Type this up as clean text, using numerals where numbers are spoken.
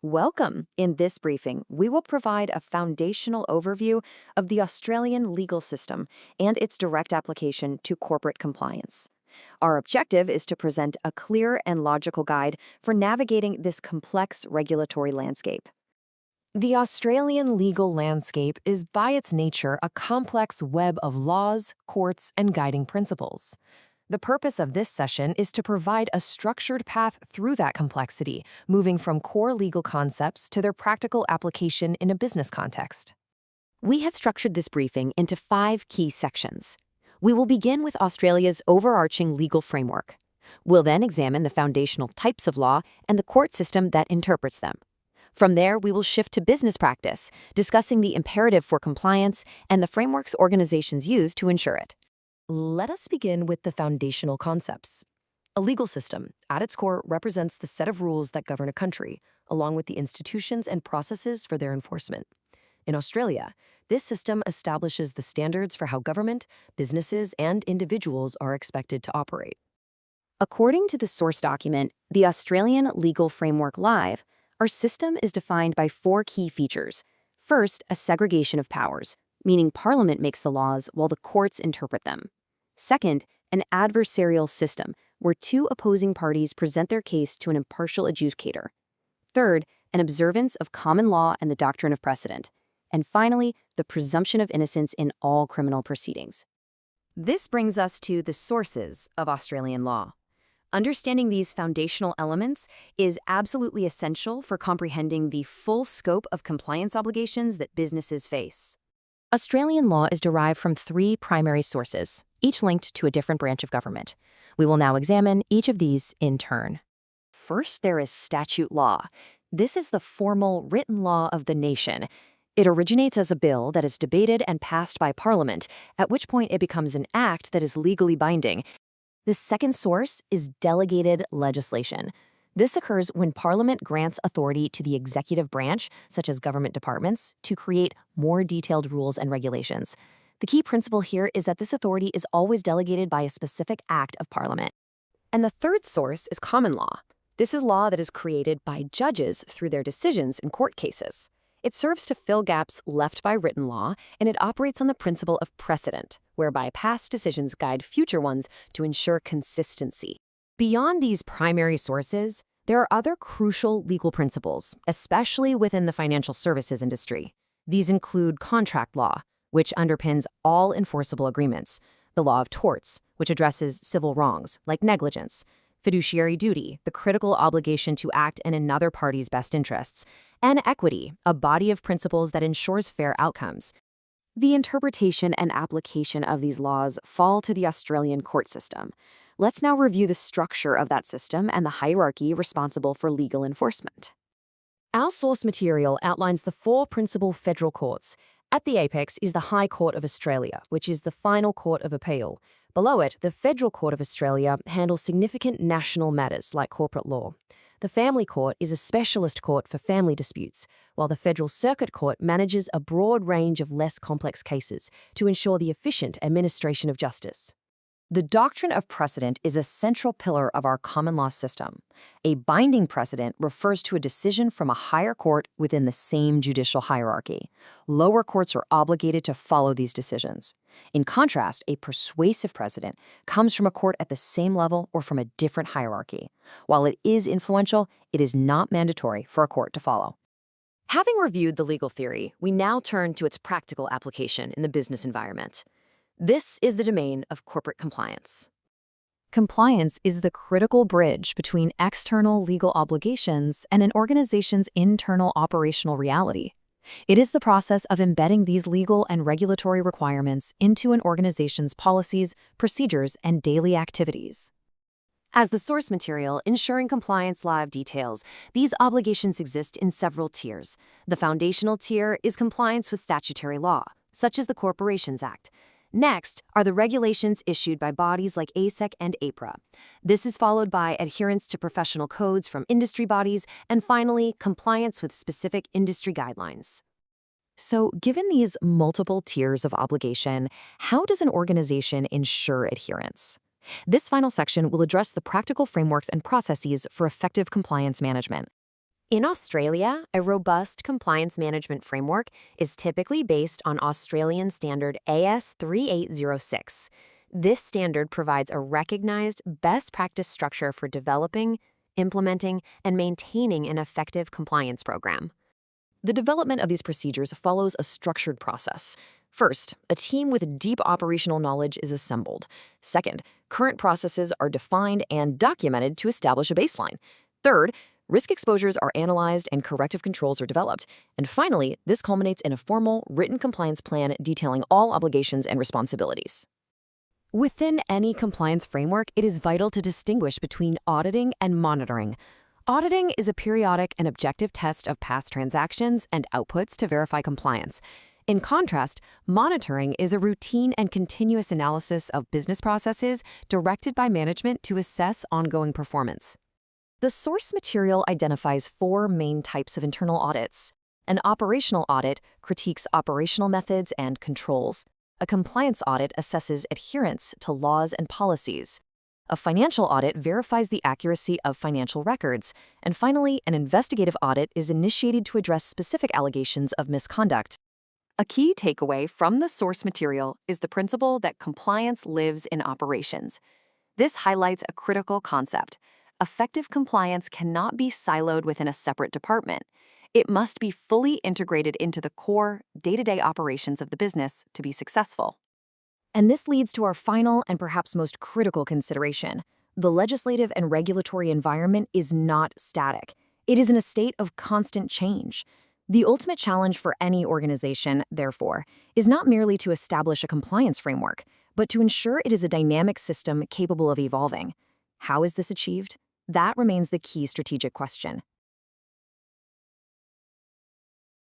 Welcome. In this briefing, we will provide a foundational overview of the Australian legal system and its direct application to corporate compliance. Our objective is to present a clear and logical guide for navigating this complex regulatory landscape. The Australian legal landscape is by its nature a complex web of laws, courts, and guiding principles. The purpose of this session is to provide a structured path through that complexity, moving from core legal concepts to their practical application in a business context. We have structured this briefing into 5 key sections. We will begin with Australia's overarching legal framework. We'll then examine the foundational types of law and the court system that interprets them. From there, we will shift to business practice, discussing the imperative for compliance and the frameworks organizations use to ensure it. Let us begin with the foundational concepts. A legal system, at its core, represents the set of rules that govern a country, along with the institutions and processes for their enforcement. In Australia, this system establishes the standards for how government, businesses, and individuals are expected to operate. According to the source document, the Australian Legal Framework Live, our system is defined by 4 key features. First, a segregation of powers, meaning Parliament makes the laws while the courts interpret them. Second, an adversarial system, where 2 opposing parties present their case to an impartial adjudicator. Third, an observance of common law and the doctrine of precedent. And finally, the presumption of innocence in all criminal proceedings. This brings us to the sources of Australian law. Understanding these foundational elements is absolutely essential for comprehending the full scope of compliance obligations that businesses face. Australian law is derived from 3 primary sources, each linked to a different branch of government. We will now examine each of these in turn. First, there is statute law. This is the formal written law of the nation. It originates as a bill that is debated and passed by Parliament, at which point it becomes an act that is legally binding. The second source is delegated legislation. This occurs when Parliament grants authority to the executive branch, such as government departments, to create more detailed rules and regulations. The key principle here is that this authority is always delegated by a specific act of Parliament. And the third source is common law. This is law that is created by judges through their decisions in court cases. It serves to fill gaps left by written law, and it operates on the principle of precedent, whereby past decisions guide future ones to ensure consistency. Beyond these primary sources, there are other crucial legal principles, especially within the financial services industry. These include contract law, which underpins all enforceable agreements, the law of torts, which addresses civil wrongs, like negligence, fiduciary duty, the critical obligation to act in another party's best interests, and equity, a body of principles that ensures fair outcomes. The interpretation and application of these laws fall to the Australian court system. Let's now review the structure of that system and the hierarchy responsible for legal enforcement. Our source material outlines the 4 principal federal courts. At the apex is the High Court of Australia, which is the final court of appeal. Below it, the Federal Court of Australia handles significant national matters like corporate law. The Family Court is a specialist court for family disputes, while the Federal Circuit Court manages a broad range of less complex cases to ensure the efficient administration of justice. The doctrine of precedent is a central pillar of our common law system. A binding precedent refers to a decision from a higher court within the same judicial hierarchy. Lower courts are obligated to follow these decisions. In contrast, a persuasive precedent comes from a court at the same level or from a different hierarchy. While it is influential, it is not mandatory for a court to follow. Having reviewed the legal theory, we now turn to its practical application in the business environment. This is the domain of corporate compliance. Compliance is the critical bridge between external legal obligations and an organization's internal operational reality. It is the process of embedding these legal and regulatory requirements into an organization's policies, procedures, and daily activities. As the source material, Ensuring Compliance Live details, these obligations exist in several tiers. The foundational tier is compliance with statutory law, such as the Corporations Act. Next are the regulations issued by bodies like ASEC and APRA. This is followed by adherence to professional codes from industry bodies, and finally, compliance with specific industry guidelines. So, given these multiple tiers of obligation, how does an organization ensure adherence? This final section will address the practical frameworks and processes for effective compliance management. In Australia, a robust compliance management framework is typically based on Australian standard AS 3806. This standard provides a recognized best practice structure for developing, implementing, and maintaining an effective compliance program. The development of these procedures follows a structured process. First, a team with deep operational knowledge is assembled. Second, current processes are defined and documented to establish a baseline. Third, risk exposures are analyzed and corrective controls are developed. And finally, this culminates in a formal, written compliance plan detailing all obligations and responsibilities. Within any compliance framework, it is vital to distinguish between auditing and monitoring. Auditing is a periodic and objective test of past transactions and outputs to verify compliance. In contrast, monitoring is a routine and continuous analysis of business processes directed by management to assess ongoing performance. The source material identifies four main types of internal audits. An operational audit critiques operational methods and controls. A compliance audit assesses adherence to laws and policies. A financial audit verifies the accuracy of financial records. And finally, an investigative audit is initiated to address specific allegations of misconduct. A key takeaway from the source material is the principle that compliance lives in operations. This highlights a critical concept. Effective compliance cannot be siloed within a separate department. It must be fully integrated into the core, day-to-day operations of the business to be successful. And this leads to our final and perhaps most critical consideration. The legislative and regulatory environment is not static. It is in a state of constant change. The ultimate challenge for any organization, therefore, is not merely to establish a compliance framework, but to ensure it is a dynamic system capable of evolving. How is this achieved? That remains the key strategic question.